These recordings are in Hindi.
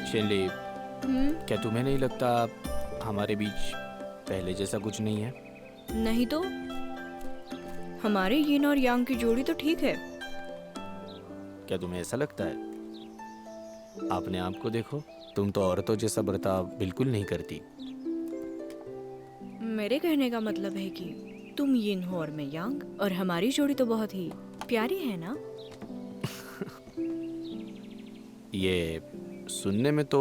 शेनली, क्या तुम्हें नहीं लगता हमारे बीच पहले जैसा कुछ नहीं है? नहीं तो हमारे यिन और यांग की जोड़ी तो ठीक है। क्या तुम्हें ऐसा लगता है? अपने आप को देखो, तुम तो औरतों जैसा बर्ताव बिल्कुल नहीं करती। मेरे कहने का मतलब है कि तुम यिन हो और मैं यांग, और हमारी जोड़ी तो बहुत ही प्यारी है ना। ये सुनने में तो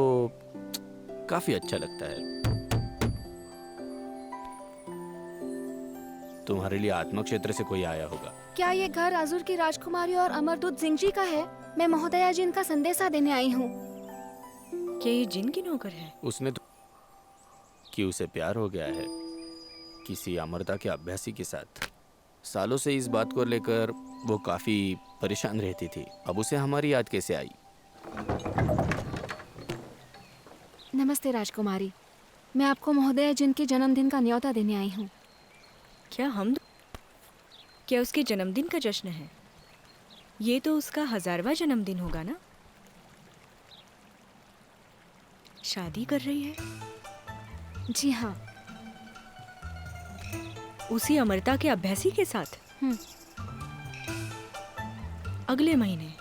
काफी अच्छा लगता है। तुम्हारे लिए आत्मा क्षेत्र से कोई आया होगा। क्या ये घर आजुर की राजकुमारी और अमरदूत जिंगजी का है? मैं महोदया जिन का संदेशा देने आई हूँ। क्या ये जिन की नौकर है? उसने तो कि उसे प्यार हो गया है किसी अमरता के अभ्यासी के साथ। सालों से इस बात को लेकर वो काफी परेशान रहती थी। अब उसे हमारी याद कैसे आई? नमस्ते राजकुमारी, मैं आपको महोदया जिन के जन्मदिन का न्योता देने आई हूँ। क्या उसके जन्मदिन का जश्न है? ये तो उसका 1000वां जन्मदिन होगा ना। शादी कर रही है? जी हाँ। उसी अमरता के अभ्यासी के साथ? अगले महीने।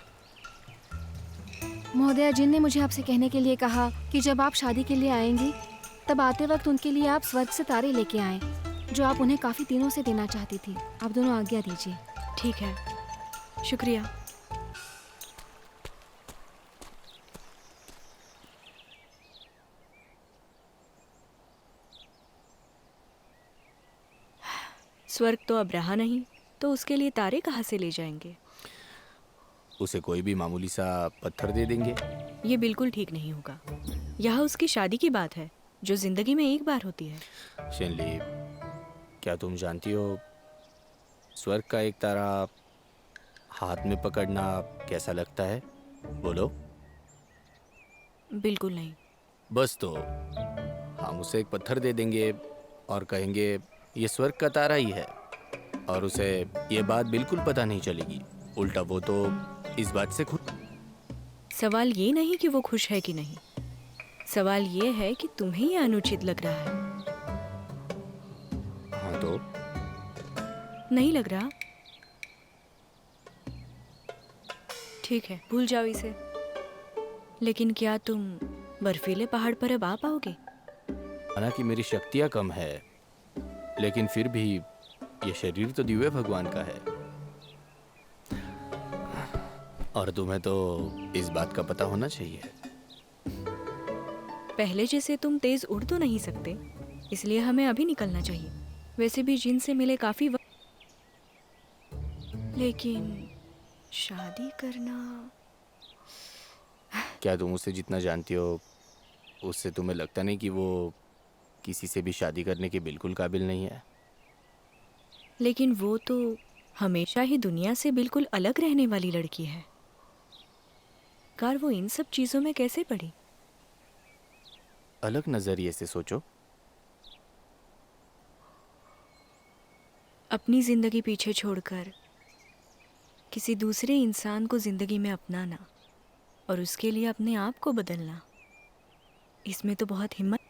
महोदया जिन ने मुझे आपसे कहने के लिए कहा कि जब आप शादी के लिए आएंगी तब आते वक्त उनके लिए आप स्वर्ग से तारे लेके आएं, जो आप उन्हें काफी दिनों से देना चाहती थी। आप दोनों आज्ञा दीजिए। ठीक है, शुक्रिया। स्वर्ग तो अब रहा नहीं, तो उसके लिए तारे कहाँ से ले जाएंगे? उसे कोई भी मामूली सा पत्थर दे देंगे। ये बिल्कुल ठीक नहीं होगा। यहाँ उसकी शादी की बात है, जो जिंदगी में एक बार होती है। शेनली, क्या तुम जानती हो स्वर्ग का एक तारा हाथ में पकड़ना कैसा लगता है? बोलो। बिल्कुल नहीं। बस तो हम उसे एक पत्थर दे देंगे और कहेंगे ये स्वर्ग का तारा ही है, और उसे ये बात बिल्कुल पता नहीं चलेगी। उल्टा वो तो इस बात से खुश। सवाल ये नहीं कि वो खुश है कि नहीं, सवाल ये है कि तुम्हें ये अनुचित लग रहा है। हाँ तो नहीं लग रहा? ठीक है, भूल जाओ इसे। लेकिन क्या तुम बर्फीले पहाड़ पर अब आ पाओगे? हालांकि मेरी शक्तियाँ कम है, लेकिन फिर भी ये शरीर तो दिव्य भगवान का है। और तुम्हें तो इस बात का पता होना चाहिए। पहले जैसे तुम तेज उड़ तो नहीं सकते, इसलिए हमें अभी निकलना चाहिए। वैसे भी जिन से मिले काफी वक्त, लेकिन शादी करना। क्या तुम उसे जितना जानती हो उससे तुम्हें लगता नहीं कि वो किसी से भी शादी करने के बिल्कुल काबिल नहीं है? लेकिन वो तो हमेशा ही दुनिया से बिल्कुल अलग रहने वाली लड़की है। कार वो इन सब चीजों में कैसे पड़ी? अलग नजरिए से सोचो। अपनी जिंदगी पीछे छोड़कर किसी दूसरे इंसान को जिंदगी में अपनाना और उसके लिए अपने आप को बदलना, इसमें तो बहुत हिम्मत।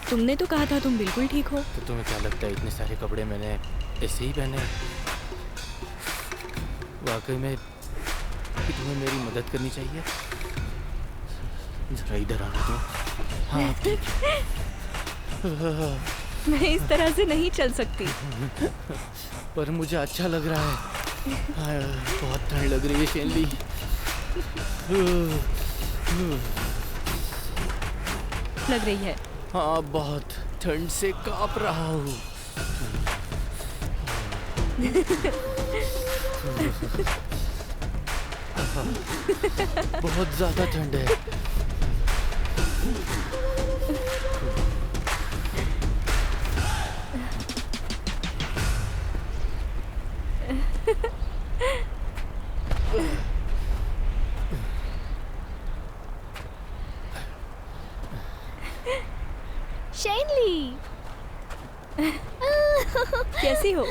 तुमने तो कहा था तुम बिल्कुल ठीक हो। तो तुम्हें क्या लगता है इतने सारे कपड़े मैंने ऐसे ही पहने? वाकई में कि तुम्हें मेरी मदद करनी चाहिए। जरा इधर आना तो। हाँ ठीक है। मैं इस तरह से नहीं चल सकती। पर मुझे अच्छा लग रहा है। बहुत ठंड लग रही है शेनली। लग रही है। हाँ, बहुत ठंड से कांप रहा हूँ। बहुत ज्यादा ठंड है। शेनली, कैसी हो?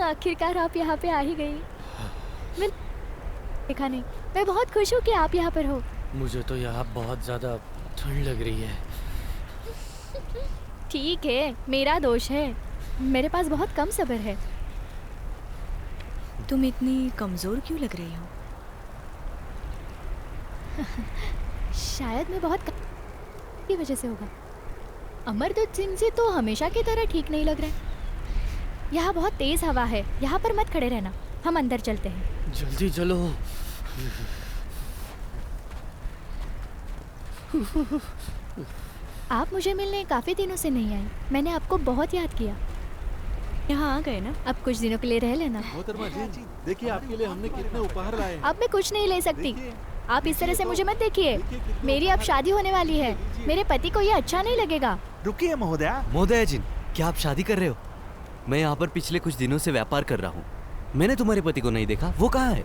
आखिरकार आप यहाँ पे आ ही गई। मैं देखा नहीं। मैं बहुत खुश हूँ कि आप यहाँ पर हो। मुझे तो यहाँ बहुत ज्यादा ठंड लग रही है। ठीक है, मेरा दोष है। मेरे पास बहुत कम सब्र है। तुम इतनी कमज़ोर क्यों लग रही हो? शायद मैं बहुत की वजह से होगा। अमरदूत सिंह से तो हमेशा की तरह ठीक नहीं लग रहा है। यहाँ बहुत तेज हवा है। यहाँ पर मत खड़े रहना, हम अंदर चलते हैं। जल्दी चलो। आप मुझे मिलने काफ़ी दिनों से नहीं आए। मैंने आपको बहुत याद किया। यहाँ आ गए ना? अब कुछ दिनों के लिए रह लेना। मोहतरमा जी, देखिए आपके लिए हमने कितने उपहार लाए हैं। अब मैं कुछ नहीं ले सकती। देखिए, आप इस तरह से मुझे मत देखिए। देखिए कितने मेरी अब उपहार- शादी होने वाली है। मेरे पति को ये अच्छा नहीं लगेगा। रुकिए महोदया। महोदया जी, क्या आप शादी कर रहे हो? मैं यहाँ पर पिछले कुछ दिनों से व्यापार कर रहा हूँ। मैंने तुम्हारे पति को नहीं देखा। वो कहाँ है?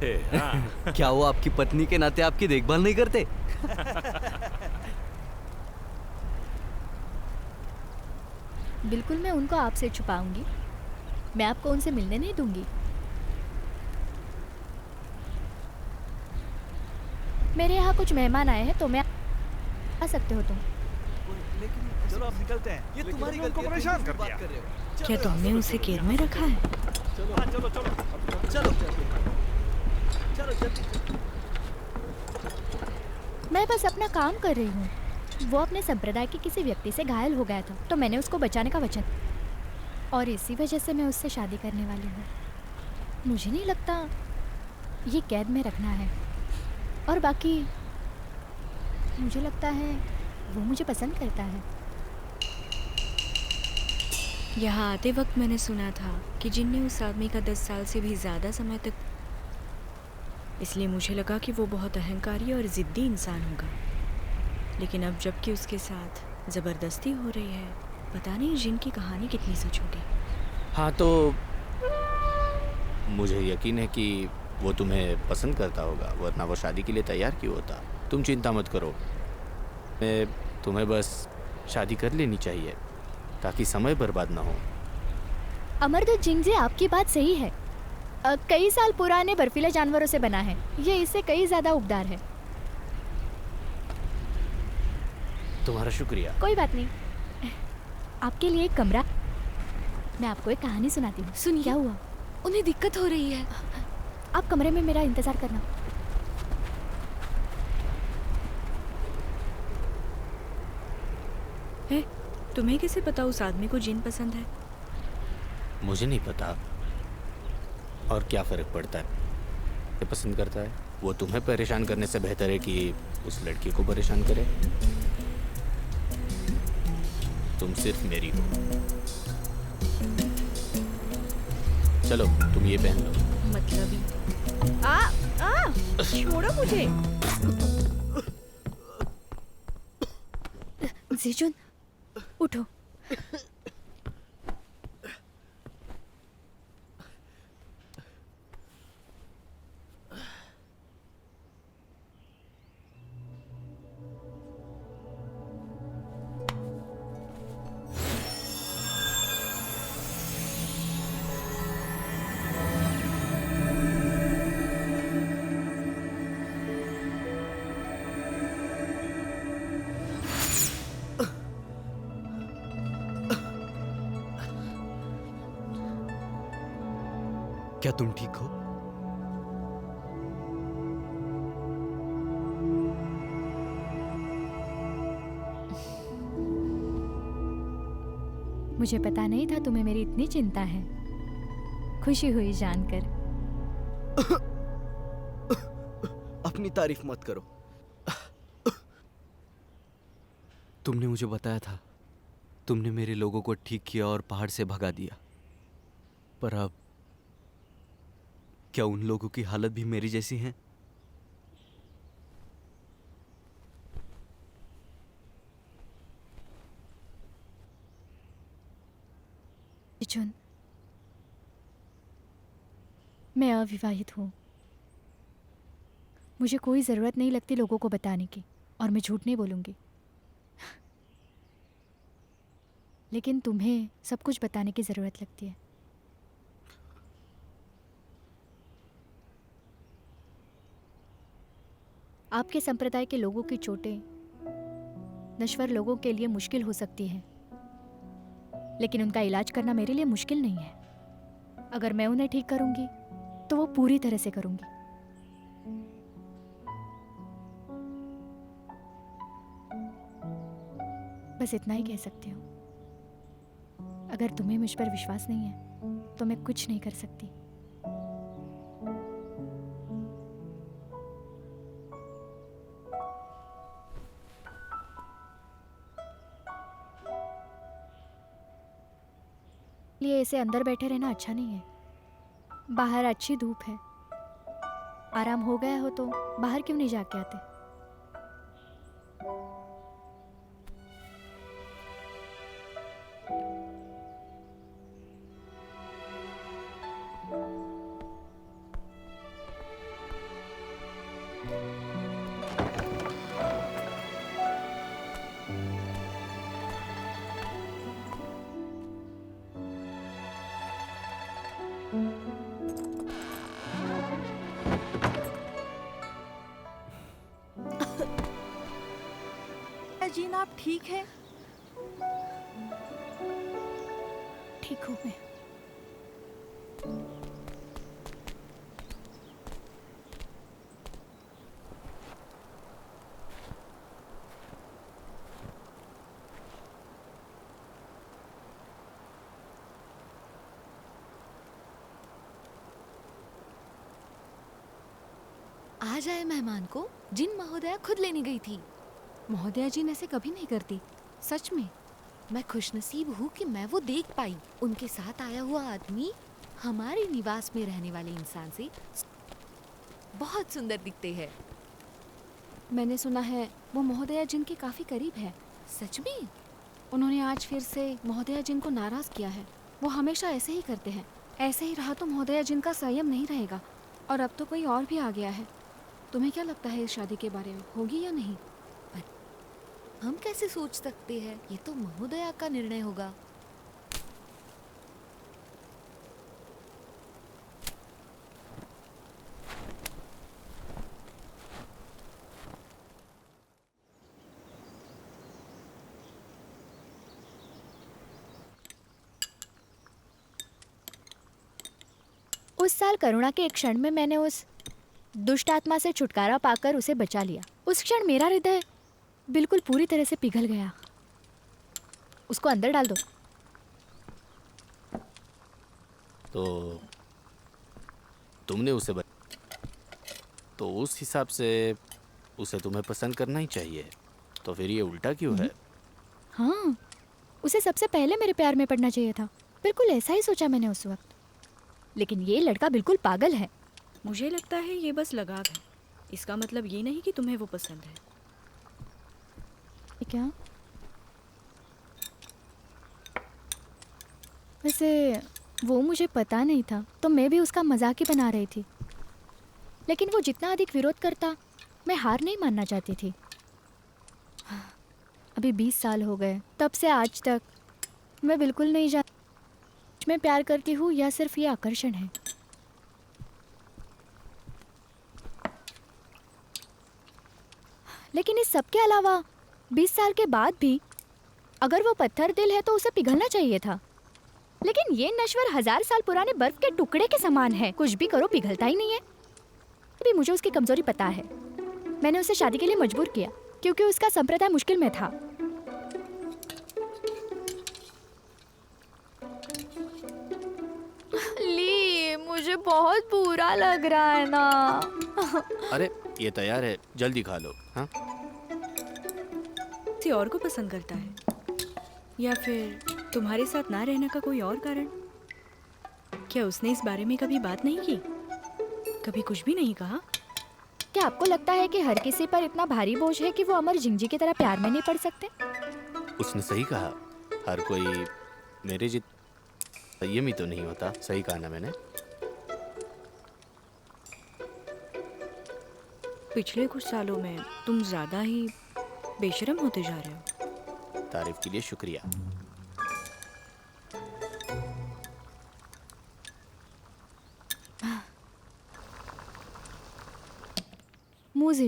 क्या वो आपकी पत्नी के नाते आपकी देखभाल नहीं करते? बिल्कुल, मैं उनको आपसे छुपाऊंगी। मैं आपको उनसे मिलने नहीं दूंगी। मेरे यहाँ कुछ मेहमान आए हैं, तो मैं आ सकते हो तुम। चलो आप निकलते हैं। ये तुम्हारी गलती है, परेशान कर दिया। क्या तुमने उसे कैद में रखा है? हाँ, चलो चलो चलो चलो जल्दी। मैं बस अपना काम कर रही हूँ। वो अपने संप्रदाय के किसी व्यक्ति से घायल हो गया था, तो मैंने उसको बचाने का वचन, और इसी वजह से मैं उससे शादी करने वाली हूँ। मुझे नहीं लगता ये कैद में रखना है। और बाकी मुझे लगता है वो मुझे पसंद करता है। यहाँ आते वक्त मैंने सुना था कि जिन ने उस आदमी का 10 साल से भी ज़्यादा समय तक, इसलिए मुझे लगा कि वो बहुत अहंकारी और ज़िद्दी इंसान होगा। लेकिन अब जबकि उसके साथ ज़बरदस्ती हो रही है, पता नहीं जिन की कहानी कितनी सच होगी। हाँ, तो मुझे यकीन है कि वो तुम्हें पसंद करता होगा, वरना वो शादी के लिए तैयार क्यों होता। तुम चिंता मत करो। मैं तुम्हें बस शादी कर लेनी चाहिए ताकि समय बर्बाद ना हो। अमरदूत जिंग जी, आपकी बात सही है। कई साल पुराने बर्फीले जानवरों से बना है। ये इससे कई ज़्यादा उबदार है। तुम्हारा शुक्रिया। कोई बात नहीं। आपके लिए एक कमरा। मैं आपको एक कहानी सुनाती हूँ। सुनिए। क्या हुआ? उन्हें दिक्कत हो रही है। आप कमरे में मेरा इंतज़ार करना। है, तुम्हें कैसे पता उस आदमी को जिन पसंद है? मुझे नहीं पता, और क्या फ़र्क पड़ता है ये पसंद करता है। वो तुम्हें परेशान करने से बेहतर है कि उस लड़की को परेशान करे। तुम सिर्फ मेरी हो। चलो, तुम ये पहन लो। मतलब ही। छोड़ो मुझे। जीजुन, उठो। क्या तुम ठीक हो? मुझे पता नहीं था तुम्हें मेरी इतनी चिंता है। खुशी हुई जानकर। अपनी तारीफ मत करो। तुमने मुझे बताया था, तुमने मेरे लोगों को ठीक किया और पहाड़ से भगा दिया। पर अब क्या उन लोगों की हालत भी मेरी जैसी है? अर्जुन, मैं अविवाहित हूँ। मुझे कोई ज़रूरत नहीं लगती लोगों को बताने की, और मैं झूठ नहीं बोलूँगी। लेकिन तुम्हें सब कुछ बताने की ज़रूरत लगती है। आपके संप्रदाय के लोगों की चोटें नश्वर लोगों के लिए मुश्किल हो सकती हैं, लेकिन उनका इलाज करना मेरे लिए मुश्किल नहीं है। अगर मैं उन्हें ठीक करूंगी तो वो पूरी तरह से करूंगी। बस इतना ही कह सकती हूँ। अगर तुम्हें मुझ पर विश्वास नहीं है तो मैं कुछ नहीं कर सकती। लिए ऐसे अंदर बैठे रहना अच्छा नहीं है। बाहर अच्छी धूप है। आराम हो गया हो तो बाहर क्यों नहीं जाके आते? जीन, आप ठीक है? ठीक हूँ मैं। आज आए मेहमान को जिन महोदया खुद लेने गई थी। महोदया जी ऐसे कभी नहीं करती, सच में। मैं खुशनसीब हूँ कि मैं वो देख पाई। उनके साथ आया हुआ आदमी हमारे निवास में रहने वाले इंसान से बहुत सुंदर दिखते हैं। मैंने सुना है वो महोदया जिन के काफी करीब है। सच में? उन्होंने आज फिर से महोदया जिन को नाराज किया है। वो हमेशा ऐसे ही करते हैं। ऐसे ही रहा तो महोदया जिन का संयम नहीं रहेगा। और अब तो कोई और भी आ गया है। तुम्हें क्या लगता है इस शादी के बारे में, होगी या नहीं? हम कैसे सोच सकते हैं? ये तो महोदया का निर्णय होगा। उस साल करुणा के एक क्षण में मैंने उस दुष्ट आत्मा से छुटकारा पाकर उसे बचा लिया। उस क्षण मेरा हृदय बिल्कुल पूरी तरह से पिघल गया। उसको अंदर डाल दो। तो तुमने उसे तो उस हिसाब से उसे तुम्हें पसंद करना ही चाहिए। तो फिर ये उल्टा क्यों है? हाँ, उसे सबसे पहले मेरे प्यार में पड़ना चाहिए था। बिल्कुल ऐसा ही सोचा मैंने उस वक्त। लेकिन ये लड़का बिल्कुल पागल है। मुझे लगता है ये बस लगाव है। इसका मतलब ये नहीं कि तुम्हें वो पसंद है। क्या? वैसे वो मुझे पता नहीं था, तो मैं भी उसका मजाक ही बना रही थी। लेकिन वो जितना अधिक विरोध करता, मैं हार नहीं मानना चाहती थी। अभी 20 साल हो गए, तब से आज तक मैं बिल्कुल नहीं जानती मैं प्यार करती हूँ या सिर्फ ये आकर्षण है। लेकिन इस सब के अलावा 20 साल के बाद भी अगर वो पत्थर दिल है तो उसे पिघलना चाहिए था। लेकिन ये नश्वर 1000 साल पुराने बर्फ के टुकड़े के समान है। कुछ भी करो पिघलता ही नहीं है। अभी मुझे उसकी कमजोरी पता है। मैंने उसे शादी के लिए मजबूर किया क्योंकि उसका संप्रदाय मुश्किल में था। ली, मुझे बहुत बुरा लग रहा है ना। अरे ये तैयार है, जल्दी खा लो। हाँ, किसी और को पसंद करता है या फिर तुम्हारे साथ ना रहने का कोई और कारण? क्या उसने इस बारे में कभी बात नहीं की? कभी कुछ भी नहीं कहा? क्या आपको लगता है कि हर किसी पर इतना भारी बोझ है कि वो अमर जिंजी की तरह प्यार में नहीं पड़ सकते? उसने सही कहा। हर कोई मेरे जित संयमी तो नहीं होता। सही कहा ना मैंने? पिछले कुछ सालों में तुम ज्यादा ही बेशरम होते जा रहे हो। तारीफ के लिए शुक्रिया। मुझे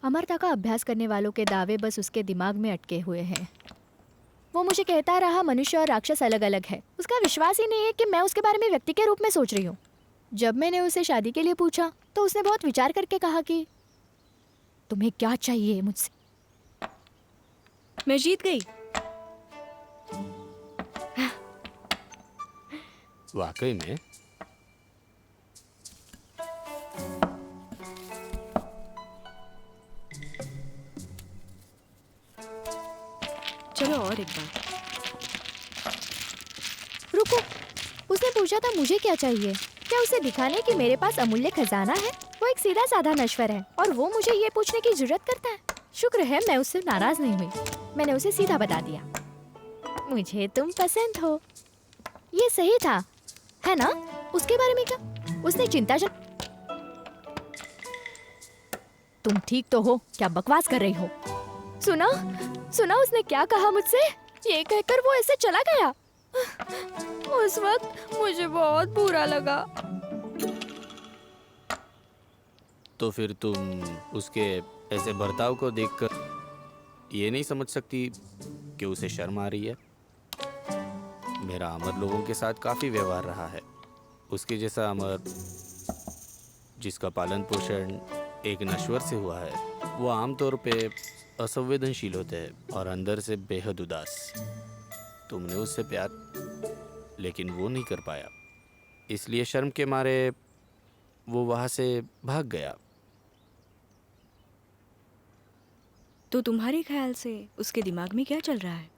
अमरता का अभ्यास करने वालों के दावे बस उसके दिमाग में अटके हुए हैं। वो मुझे कहता रहा मनुष्य और राक्षस अलग अलग है। उसका विश्वास ही नहीं है कि मैं उसके बारे में व्यक्ति के रूप में सोच रही हूँ। जब मैंने उसे शादी के लिए पूछा तो उसने बहुत विचार करके कहा कि तुम्हें क्या चाहिए मुझसे। मैं जीत गई। वाकई में? चलो और एक बार। रुको, उसने पूछा था मुझे क्या चाहिए। क्या उसे दिखाने कि मेरे पास अमूल्य खजाना है? वो एक सीधा साधा नश्वर है और वो मुझे ये पूछने की जरूरत करता है। शुक्र है मैं उससे नाराज नहीं हुई। मैंने उसे सीधा बता दिया, मुझे तुम पसंद हो। ये सही था, है ना? उसके बारे में क्या? उसने चिंता तुम ठीक तो हो? क्या बकवास कर रही हो? सुना सुना उसने क्या कहा मुझसे? ये कहकर वो ऐसे चला गया। उस वक्त मुझे बहुत बुरा लगा। तो फिर तुम उसके ऐसे बर्ताव को देखकर ये नहीं समझ सकती कि उसे शर्म आ रही है? मेरा अमर लोगों के साथ काफ़ी व्यवहार रहा है। उसके जैसा अमर जिसका पालन पोषण एक नश्वर से हुआ है, वो आमतौर पे असंवेदनशील होते हैं और अंदर से बेहद उदास। तुमने उससे प्यार, लेकिन वो नहीं कर पाया, इसलिए शर्म के मारे वो वहाँ से भाग गया। तो तुम्हारे ख्याल से उसके दिमाग में क्या चल रहा है?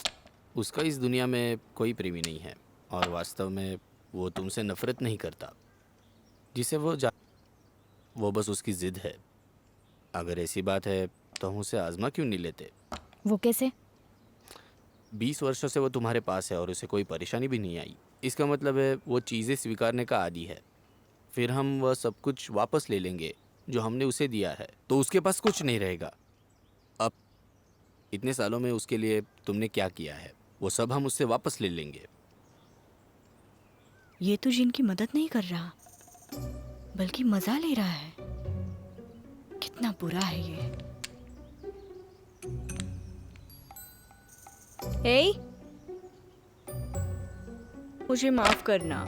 उसका इस दुनिया में कोई प्रेमी नहीं है और वास्तव में वो तुमसे नफरत नहीं करता। जिसे वो बस उसकी जिद है। अगर ऐसी बात है तो हम उसे आजमा क्यों नहीं लेते? वो कैसे? 20 वर्षों से वो तुम्हारे पास है और उसे कोई परेशानी भी नहीं आई। इसका मतलब है वो चीज़ें स्वीकारने का आदी है। फिर हम वह सब कुछ वापस ले लेंगे जो हमने उसे दिया है, तो उसके पास कुछ नहीं रहेगा। अब इतने सालों में उसके लिए तुमने क्या किया है, वो सब हम उससे वापस ले लेंगे। ये तो जिनकी मदद नहीं कर रहा, बल्कि मजा ले रहा है। कितना बुरा है ये। हे, मुझे माफ करना,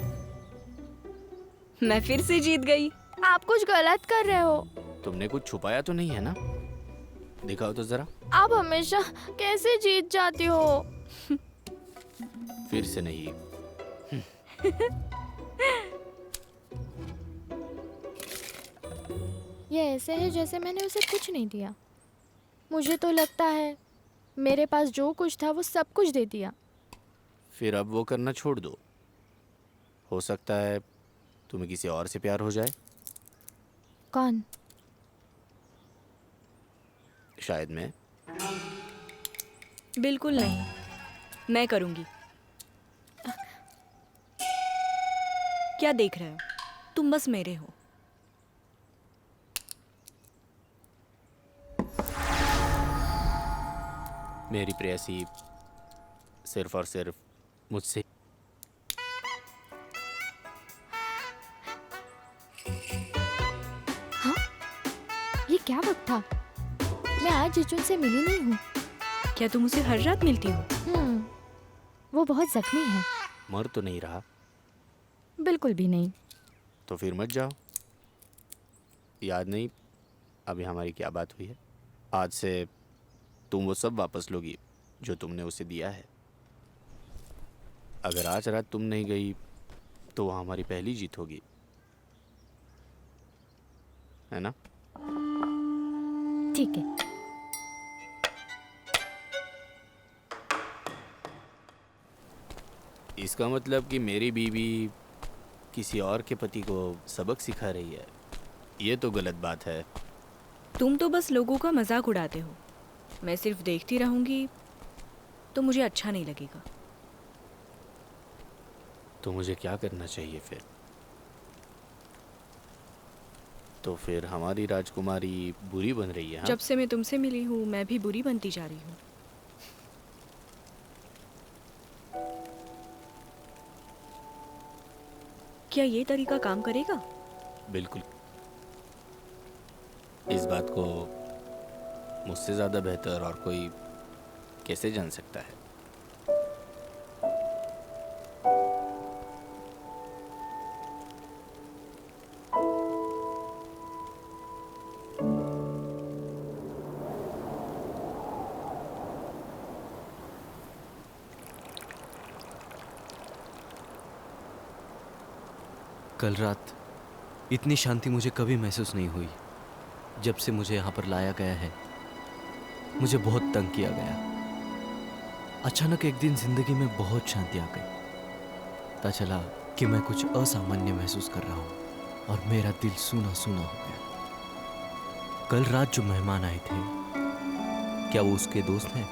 मैं फिर से जीत गई। आप कुछ गलत कर रहे हो। तुमने कुछ छुपाया तो नहीं है ना? दिखाओ तो जरा। आप हमेशा कैसे जीत जाती हो? फिर से नहीं। ये ऐसे है जैसे मैंने उसे कुछ नहीं दिया। मुझे तो लगता है मेरे पास जो कुछ था वो सब कुछ दे दिया। फिर अब वो करना छोड़ दो। हो सकता है तुम्हें किसी और से प्यार हो जाए। कौन? शायद मैं। बिल्कुल नहीं, मैं करूंगी। क्या देख रहे हो? तुम बस मेरे हो। मेरी प्रेयसी सिर्फ और सिर्फ मुझसे। हाँ? ये क्या वक्त था? मैं आज जिजुन से मिली नहीं हूँ। क्या तुम उसे हर रात मिलती हो? वो बहुत जख्मी है। मर तो नहीं रहा? बिल्कुल भी नहीं। तो फिर मत जाओ। याद नहीं अभी हमारी क्या बात हुई है? आज से तुम वो सब वापस लोगी जो तुमने उसे दिया है। अगर आज रात तुम नहीं गई तो वह हमारी पहली जीत होगी, है ना? ठीक है। इसका मतलब कि मेरी बीवी किसी और के पति को सबक सिखा रही है, ये तो गलत बात है। तुम तो बस लोगों का मजाक उड़ाते हो। मैं सिर्फ देखती रहूंगी तो मुझे अच्छा नहीं लगेगा। तो मुझे क्या करना चाहिए फिर? तो फिर हमारी राजकुमारी बुरी बन रही है, हाँ? जब से मैं तुमसे मिली हूँ मैं भी बुरी बनती जा रही हूँ। क्या ये तरीका काम करेगा? बिल्कुल। इस बात को मुझसे ज़्यादा बेहतर और कोई कैसे जान सकता है? कल रात इतनी शांति मुझे कभी महसूस नहीं हुई। जब से मुझे यहाँ पर लाया गया है मुझे बहुत तंग किया गया। अचानक एक दिन जिंदगी में बहुत शांति आ गई। पता चला कि मैं कुछ असामान्य महसूस कर रहा हूँ और मेरा दिल सूना सूना हो गया। कल रात जो मेहमान आए थे, क्या वो उसके दोस्त हैं?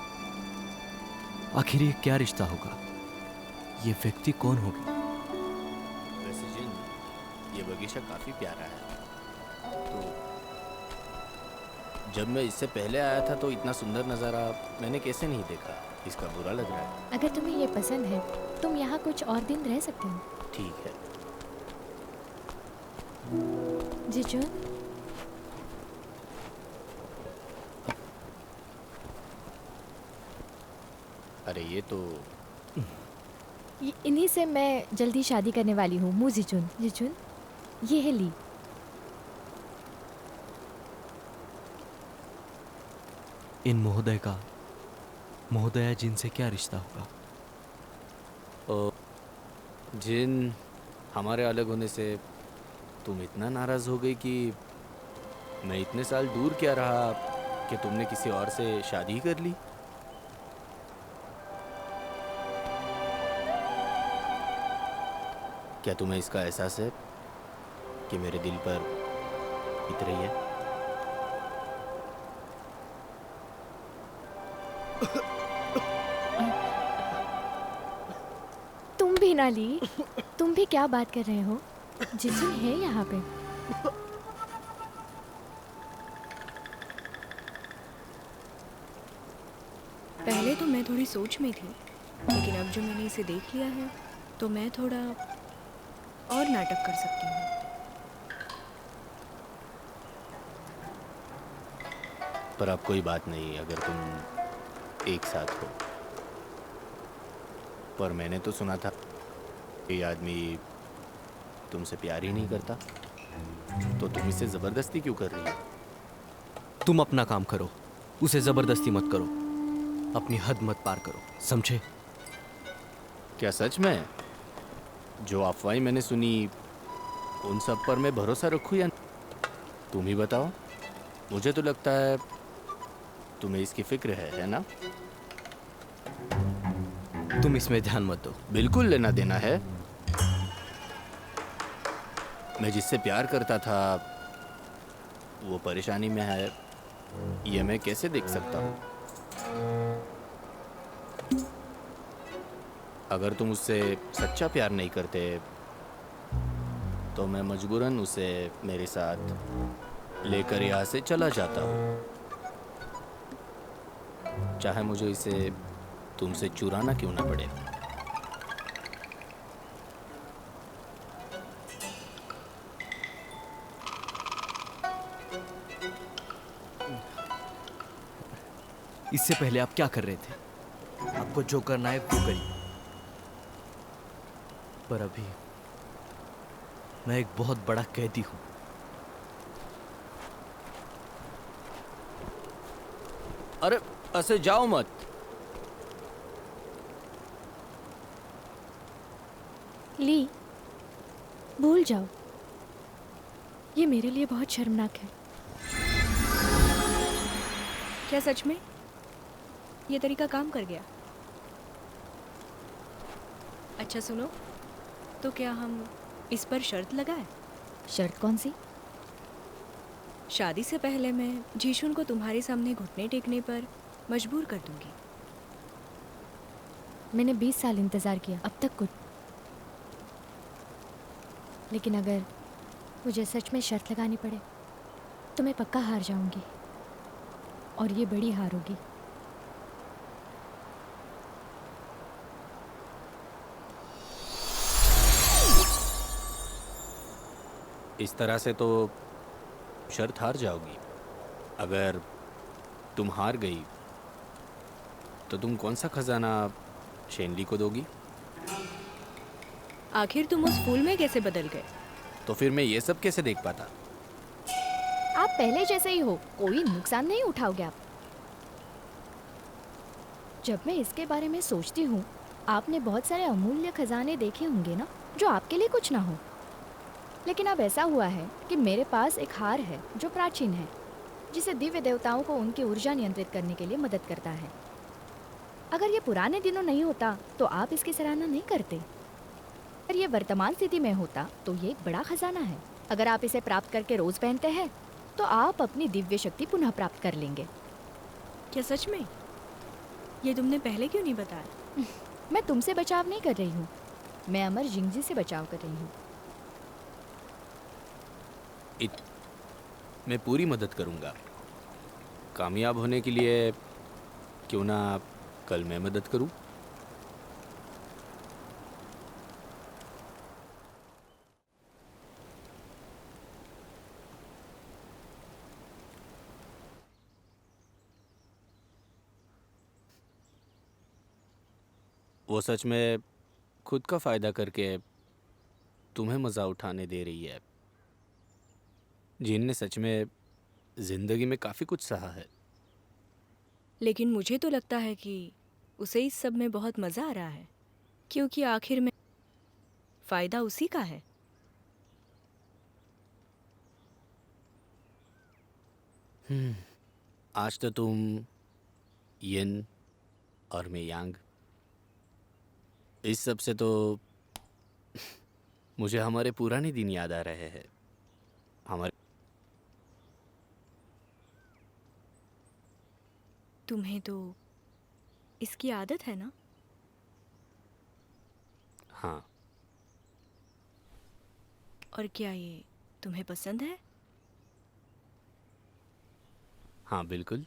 आखिर ये क्या रिश्ता होगा? ये व्यक्ति कौन होगा? वैसे जिन, ये बगीचा काफ़ी प्यारा है। तो जब मैं इससे पहले आया था तो इतना सुंदर नज़ारा मैंने कैसे नहीं देखा? इसका बुरा लग रहा है। अगर तुम्हें ये पसंद है तुम यहाँ कुछ और दिन रह सकते हो। ठीक है। जीजू, अरे ये तो इन्हीं से मैं जल्दी शादी करने वाली हूँ। मु जीजुन। जीजुन, ये है ली। इन महोदय का महोदया जिन से क्या रिश्ता होगा? ओ, जिन, हमारे अलग होने से तुम इतना नाराज़ हो गई कि मैं इतने साल दूर क्या रहा कि तुमने किसी और से शादी कर ली? क्या तुम्हें इसका एहसास है कि मेरे दिल पर बीत रही है? तुम भी ना ली, तुम भी क्या बात कर रहे हो? जिजुन है यहाँ पे। पहले तो मैं थोड़ी सोच में थी, लेकिन अब जो मैंने इसे देख लिया है तो मैं थोड़ा और नाटक कर सकती हूँ। पर अब कोई बात नहीं अगर तुम एक साथ हो। पर मैंने तो सुना था ये आदमी तुमसे प्यार ही नहीं करता, तो तुम इसे ज़बरदस्ती क्यों कर रही हो? तुम अपना काम करो, उसे जबरदस्ती मत करो। अपनी हद मत पार करो, समझे? क्या सच में? जो अफवाहें मैंने सुनी उन सब पर मैं भरोसा रखूं या तुम ही बताओ। मुझे तो लगता है तुम्हें इसकी फिक्र है ना? तुम इसमें ध्यान मत दो। बिल्कुल लेना देना है। मैं जिससे प्यार करता था वो परेशानी में है, ये मैं कैसे देख सकता हूँ? अगर तुम उससे सच्चा प्यार नहीं करते तो मैं मजबूरन उसे मेरे साथ लेकर यहाँ से चला जाता हूँ, चाहे मुझे इसे तुमसे चुराना क्यों ना पड़े। इससे पहले आप क्या कर रहे थे? आपको जो करना है वो करिए। पर अभी मैं एक बहुत बड़ा कैदी हूं। अरे ऐसे जाओ मत। ली, भूल जाओ, ये मेरे लिए बहुत शर्मनाक है। क्या सच में ये तरीका काम कर गया? अच्छा सुनो, तो क्या हम इस पर शर्त लगाए। शर्त कौन सी? शादी से पहले मैं जीशुन को तुम्हारे सामने घुटने टेकने पर मजबूर कर दूंगी। मैंने 20 साल इंतज़ार किया, अब तक कुछ। लेकिन अगर मुझे सच में शर्त लगानी पड़े तो मैं पक्का हार जाऊंगी, और ये बड़ी हार होगी। इस तरह से तो शर्त हार जाओगी। अगर तुम हार गई तो तुम कौन सा खजाना शेनली को दोगी? आखिर तुम उस फूल में कैसे बदल गए? तो फिर मैं ये सब कैसे देख पाता? आप पहले जैसे ही हो, कोई नुकसान नहीं उठाओगे आप। जब मैं इसके बारे में सोचती हूँ, आपने बहुत सारे अमूल्य खजाने देखे होंगे ना, जो आपके लिए कुछ ना हो। लेकिन अब ऐसा हुआ है कि मेरे पास एक हार है जो प्राचीन है, जिसे दिव्य देवताओं को उनकी ऊर्जा नियंत्रित करने के लिए मदद करता है। अगर ये पुराने दिनों नहीं होता तो आप इसकी सराहना नहीं करते। अगर ये वर्तमान स्थिति में होता तो ये एक बड़ा खजाना है। अगर आप इसे प्राप्त करके रोज पहनते हैं तो आप अपनी दिव्य शक्ति पुनः प्राप्त कर लेंगे। क्या सच में? ये तुमने पहले क्यों नहीं बताया? मैं तुमसे बचाव नहीं कर रही हूँ, मैं अमर जिंगजी से बचाव कर रही हूँ। मैं पूरी मदद करूंगा। कामयाब होने के लिए क्यों ना कल मैं मदद करूं? वो सच में खुद का फायदा करके तुम्हें मज़ा उठाने दे रही है। जिन ने सच में जिंदगी में काफ़ी कुछ सहा है। लेकिन मुझे तो लगता है कि उसे इस सब में बहुत मज़ा आ रहा है, क्योंकि आखिर में फ़ायदा उसी का है। आज तो तुम यिन और मैं यांग, इस सब से तो मुझे हमारे पुराने दिन याद आ रहे हैं। हमारे तुम्हें तो इसकी आदत है ना? हाँ, और क्या ये तुम्हें पसंद है? हाँ बिल्कुल।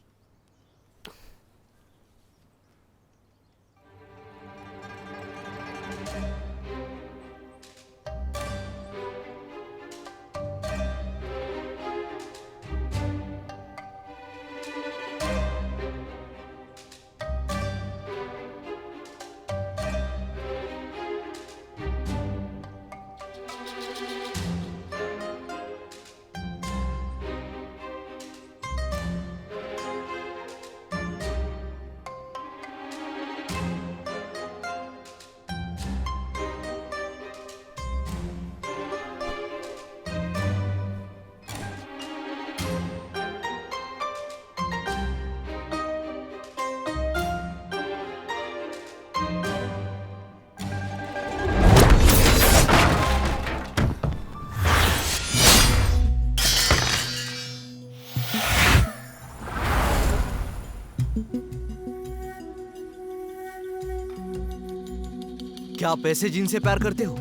क्या आप ऐसे जिनसे प्यार करते हो?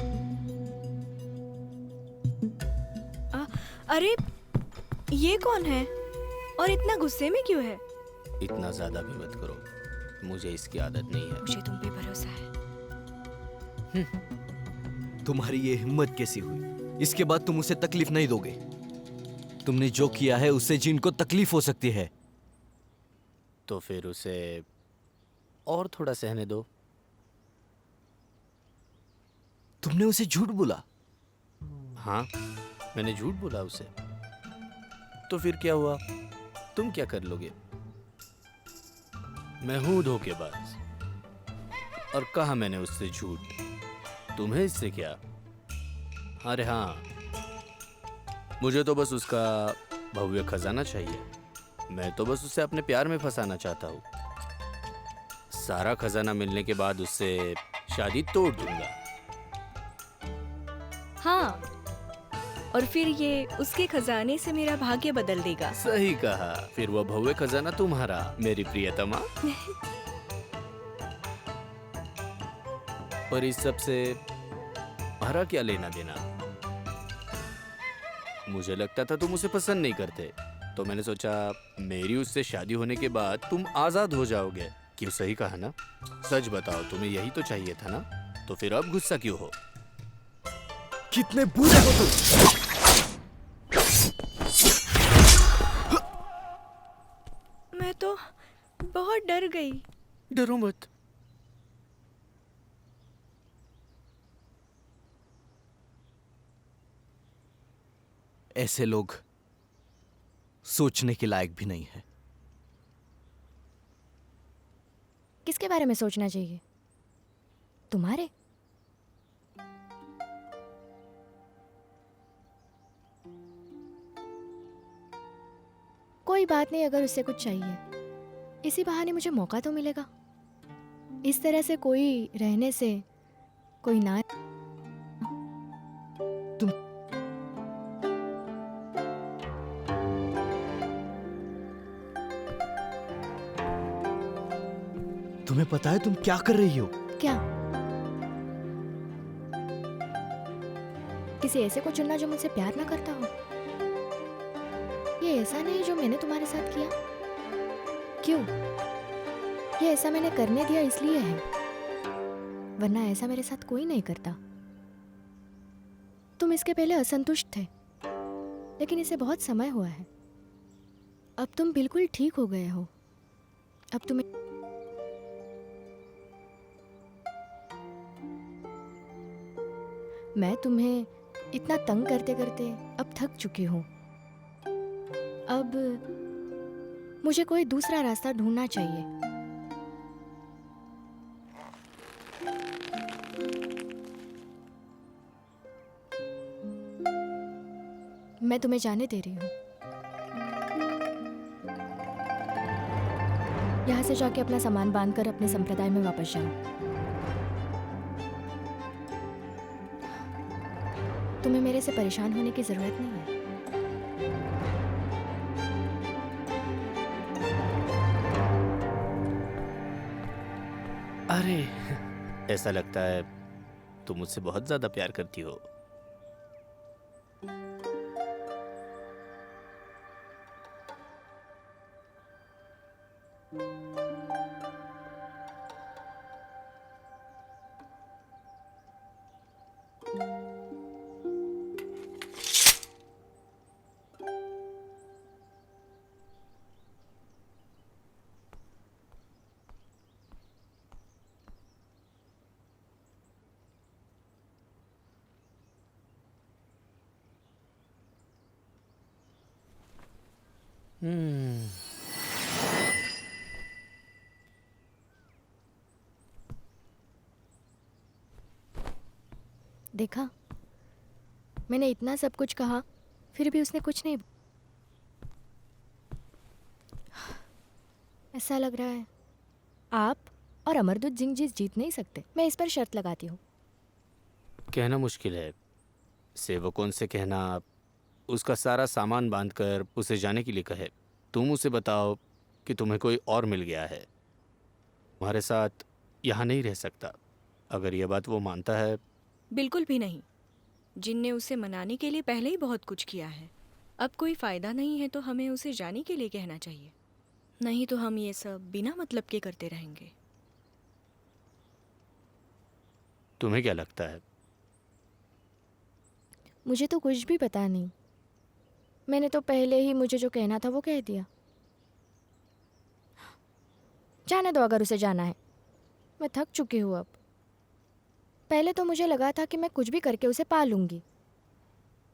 अरे ये कौन है और इतना गुस्से में क्यों है? इतना ज़्यादा भी मत करो, मुझे इसकी आदत नहीं है। मुझे तुम पे भरोसा है। तुम्हारी ये हिम्मत कैसी हुई? इसके बाद तुम उसे तकलीफ नहीं दोगे? तुमने जो किया है उससे जिन को तकलीफ हो सकती है। तो फिर उसे और थोड़ा सहने दो। तुमने उसे झूठ बोला? हाँ, मैंने झूठ बोला उसे। तो फिर क्या हुआ? तुम क्या कर लोगे? मैं हूं धोखेबाज, और कहा मैंने उससे झूठ। तुम्हें इससे क्या? अरे हाँ, मुझे तो बस उसका भव्य खजाना चाहिए। मैं तो बस उसे अपने प्यार में फंसाना चाहता हूँ। सारा खजाना मिलने के बाद उससे शादी तोड़ दूंगा। हाँ, और फिर ये उसके खजाने से मेरा भाग्य बदल देगा। सही कहा, फिर वो भव्य खजाना तुम्हारा, मेरी प्रियतमा। पर इस सब से हमारा क्या लेना देना? मुझे लगता था तुम उसे पसंद नहीं करते, तो मैंने सोचा मेरी उससे शादी होने के बाद तुम आजाद हो जाओगे। क्यों, सही कहा ना? सच बताओ, तुम्हें यही तो चाहिए था ना? तो फिर अब गुस्सा क्यों हो? कितने बुरे हो तुम! मैं तो बहुत डर गई। डरो मत। ऐसे लोग सोचने के लायक भी नहीं है। किसके बारे में सोचना चाहिए? तुम्हारे? कोई बात नहीं, अगर उससे कुछ चाहिए, इसी बहाने मुझे मौका तो मिलेगा। इस तरह से कोई रहने से कोई ना। तुम्हें पता है तुम क्या कर रही हो? क्या? किसी ऐसे को चुनना जो मुझसे प्यार ना करता हो? ये ऐसा नहीं जो मैंने तुम्हारे साथ किया। क्यों? ये ऐसा मैंने करने दिया इसलिए है, वरना ऐसा मेरे साथ कोई नहीं करता। तुम इसके पहले असंतुष्ट थे, लेकिन इसे बहुत समय हुआ है। अब तुम बिल्कुल ठीक हो गए हो। अब तुम्हें मैं तुम्हें इतना तंग करते करते अब थक चुकी हूँ। अब मुझे कोई दूसरा रास्ता ढूंढना चाहिए। मैं तुम्हें जाने दे रही हूँ। यहाँ से जाके अपना सामान बांधकर अपने संप्रदाय में वापस जाओ। तुम्हें मेरे से परेशान होने की जरूरत नहीं है। अरे, ऐसा लगता है तुम मुझसे बहुत ज्यादा प्यार करती हो। देखा, मैंने इतना सब कुछ कहा, फिर भी उसने कुछ नहीं। ऐसा लग रहा है आप और अमरदूत सिंह जी जीत नहीं सकते। मैं इस पर शर्त लगाती हूँ। कहना मुश्किल है, सेवकों से कहना उसका सारा सामान बांधकर उसे जाने के लिए कहे। तुम उसे बताओ कि तुम्हें कोई और मिल गया है, तुम्हारे साथ यहाँ नहीं रह सकता। अगर यह बात वो मानता है। बिल्कुल भी नहीं। जिन ने उसे मनाने के लिए पहले ही बहुत कुछ किया है। अब कोई फायदा नहीं है तो हमें उसे जाने के लिए कहना चाहिए, नहीं तो हम ये सब बिना मतलब के करते रहेंगे। तुम्हें क्या लगता है? मुझे तो कुछ भी पता नहीं। मैंने तो पहले ही मुझे जो कहना था वो कह दिया। जाने दो, अगर उसे जाना है। मैं थक चुकी हूँ अब। पहले तो मुझे लगा था कि मैं कुछ भी करके उसे पा लूंगी,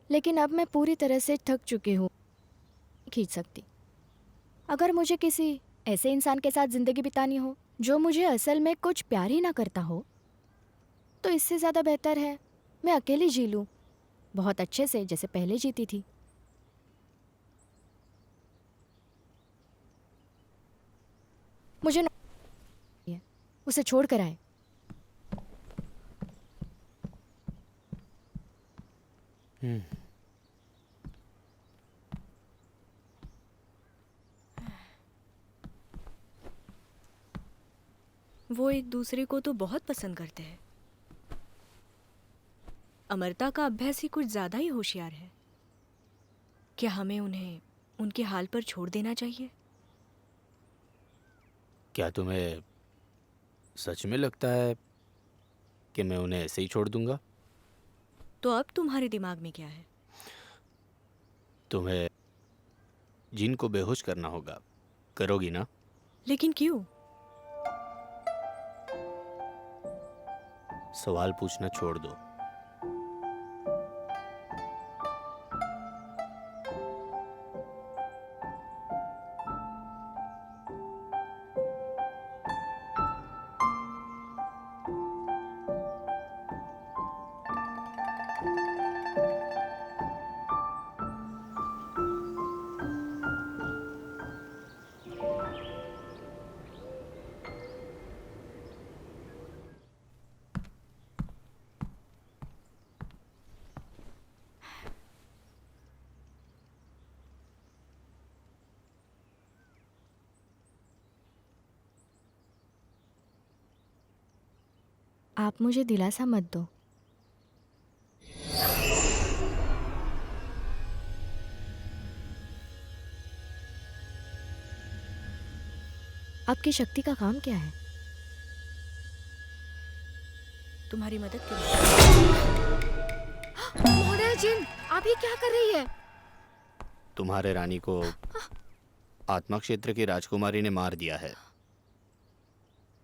लेकिन अब मैं पूरी तरह से थक चुकी हूँ। खींच सकती। अगर मुझे किसी ऐसे इंसान के साथ जिंदगी बितानी हो जो मुझे असल में कुछ प्यार ही ना करता हो, तो इससे ज़्यादा बेहतर है मैं अकेली जी लूँ, बहुत अच्छे से, जैसे पहले जीती थी। मुझे उसे छोड़ कर आए। हम्म, वो एक दूसरे को तो बहुत पसंद करते हैं। अमरता का अभ्यास ही कुछ ज्यादा ही होशियार है। क्या हमें उन्हें उनके हाल पर छोड़ देना चाहिए? क्या तुम्हें सच में लगता है कि मैं उन्हें ऐसे ही छोड़ दूंगा? तो अब तुम्हारे दिमाग में क्या है? तुम्हें जिन को बेहोश करना होगा, करोगी ना? लेकिन क्यों? सवाल पूछना छोड़ दो। आप मुझे दिलासा मत दो। आपकी शक्ति का काम क्या है? तुम्हारी मदद के लिए। महोदया जिन, आप ये क्या कर रही है? तुम्हारे रानी को आत्मा क्षेत्र की राजकुमारी ने मार दिया है।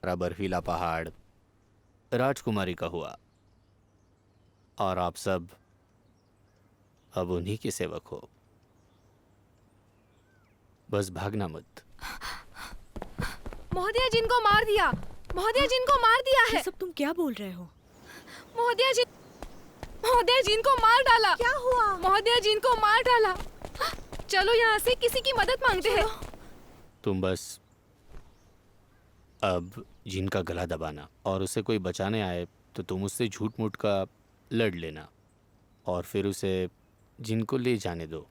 हरा बर्फीला पहाड़ राजकुमारी का हुआ और आप सब अब उन्हीं के सेवक हो। बस भागना मत। महोदया जिन को मार दिया। महोदया जिन को मार दिया ये है। सब तुम क्या बोल रहे हो? महोदया जिन को मार डाला। क्या हुआ? महोदया जिन को मार डाला। चलो यहाँ से किसी की मदद मांगते हैं। तुम बस अब जिन का गला दबाना और उसे कोई बचाने आए तो तुम उससे झूठ मूठ का लड़ लेना और फिर उसे जिन को ले जाने दो।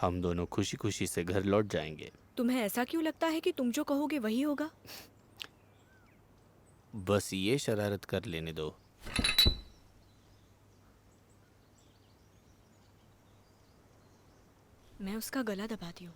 हम दोनों खुशी खुशी से घर लौट जाएंगे। तुम्हें ऐसा क्यों लगता है कि तुम जो कहोगे वही होगा? बस ये शरारत कर लेने दो। मैं उसका गला दबाती हूँ।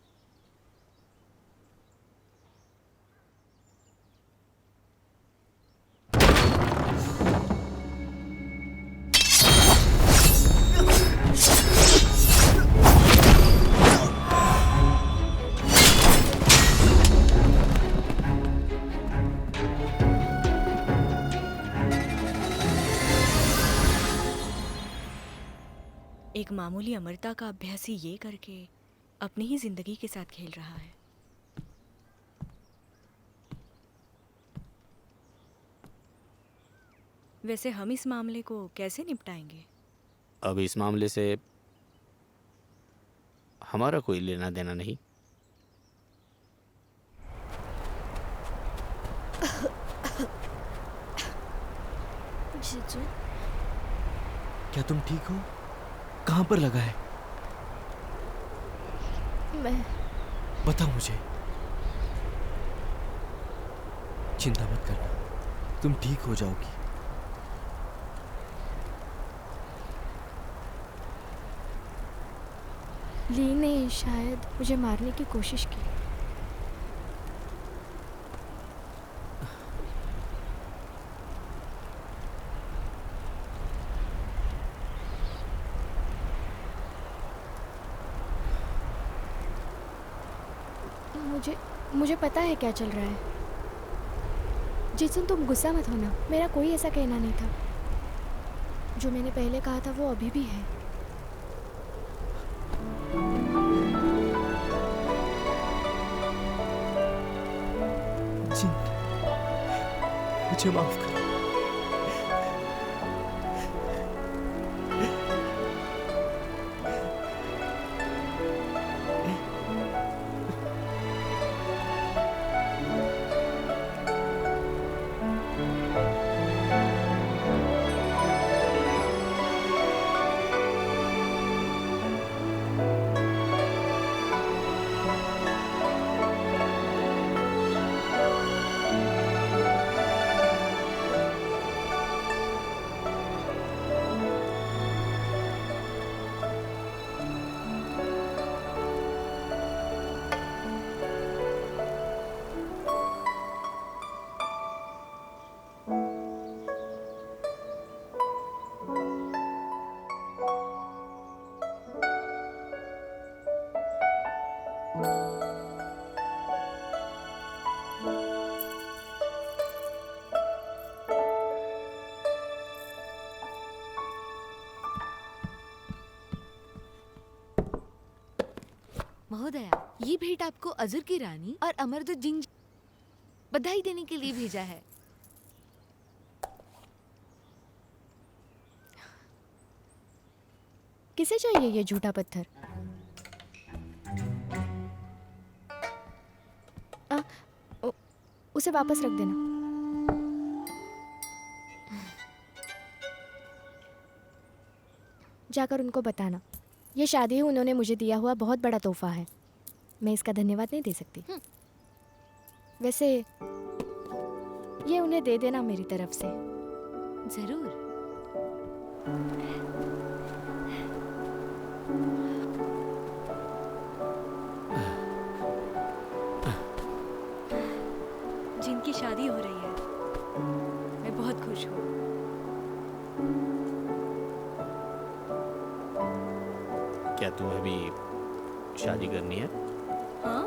एक मामूली अमरता का अभ्यासी ये करके अपनी ही जिंदगी के साथ खेल रहा है। वैसे हम इस मामले को कैसे निपटाएंगे? अब इस मामले से हमारा कोई लेना देना नहीं। जीजू, क्या तुम ठीक हो? कहाँ पर लगा है? मैं बताओ मुझे। चिंता मत करना, तुम ठीक हो जाओगी। ली ने शायद मुझे मारने की कोशिश की। मुझे पता है क्या चल रहा है। जिसुन, तुम गुस्सा मत होना। मेरा कोई ऐसा कहना नहीं था। जो मैंने पहले कहा था वो अभी भी है। जिन, मुझे माफ कर। महोदया, ये भेंट आपको अजुर की रानी और अमरदूत जिंज बधाई देने के लिए भेजा है। किसे चाहिए ये झूठा पत्थर? उसे वापस रख देना। जाकर उनको बताना ये शादी उन्होंने मुझे दिया हुआ बहुत बड़ा तोहफा है। मैं इसका धन्यवाद नहीं दे सकती। वैसे ये उन्हें दे देना मेरी तरफ से। जरूर। जिनकी शादी हो रही है, मैं बहुत खुश हूँ। क्या तुम्हें भी शादी करनी है? हाँ,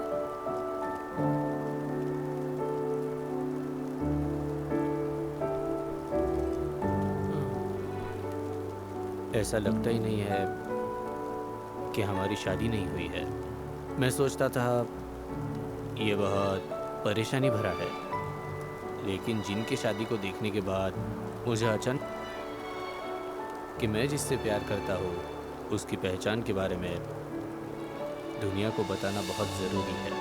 ऐसा लगता ही नहीं है कि हमारी शादी नहीं हुई है। मैं सोचता था ये बहुत परेशानी भरा है, लेकिन जिनकी शादी को देखने के बाद मुझे अचानक कि मैं जिससे प्यार करता हूँ उसकी पहचान के बारे में दुनिया को बताना बहुत ज़रूरी है।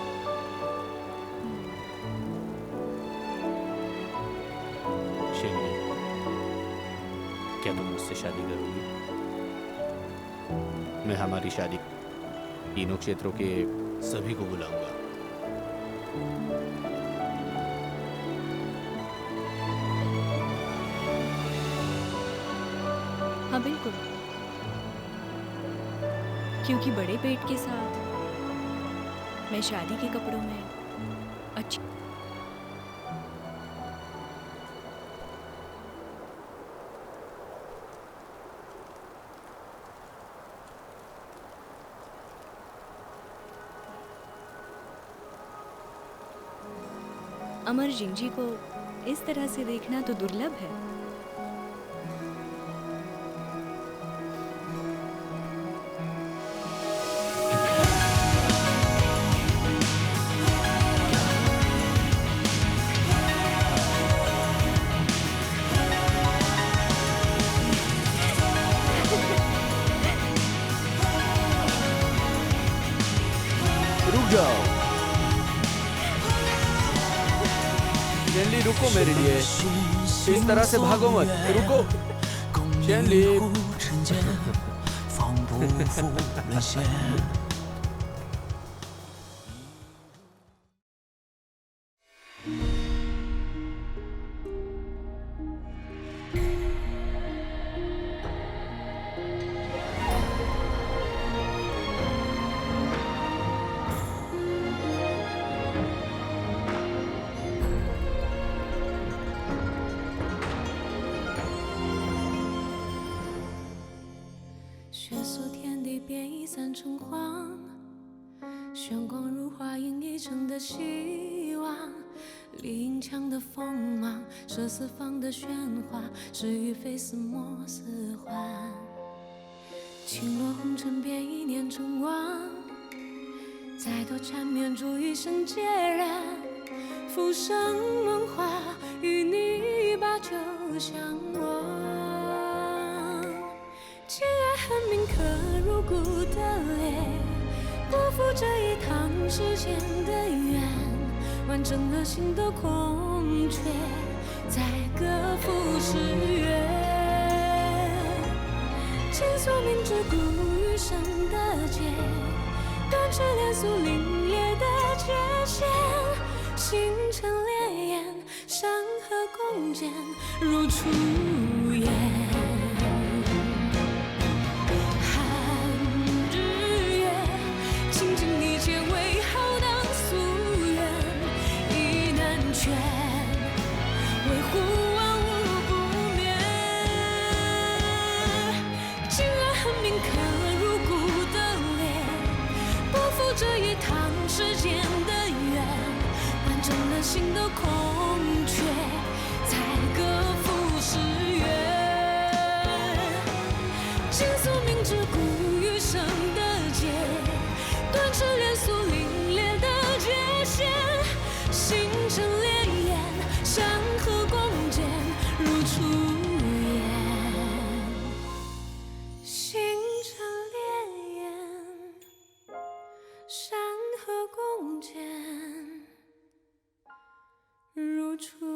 शिनी, क्या तुम मुझसे शादी करोगी? मैं हमारी शादी तीनों क्षेत्रों के सभी को बुलाऊंगा। हाँ बिल्कुल, क्योंकि बड़े पेट के साथ मैं शादी के कपड़ों में अच्छी। अमर जिंजी को इस तरह से देखना तो दुर्लभ है। रुक जाओ, चेनली रुको मेरे लिए। इस तरह से भागो मत, रुको चेनली। 放不负人间。血色天地变已散成黄，炫光如花映一城的希望。丽影墙的锋芒，射四方的喧哗，是与非似墨似幻。倾落红尘变一念成王，再多缠绵筑一生孑然。浮生梦话，与你把酒相忘。情爱恨铭刻入骨的脸，不负这一趟世间的缘，完整了心的空缺，再各赴诗约。倾诉明知故余生的劫，断翅连素凛冽的界限，星辰烈焰，山河共剪，如初颜。这一趟世间的缘，完整了心的空缺，才各赴诗约。倾诉明知故余生的劫，断翅连素出。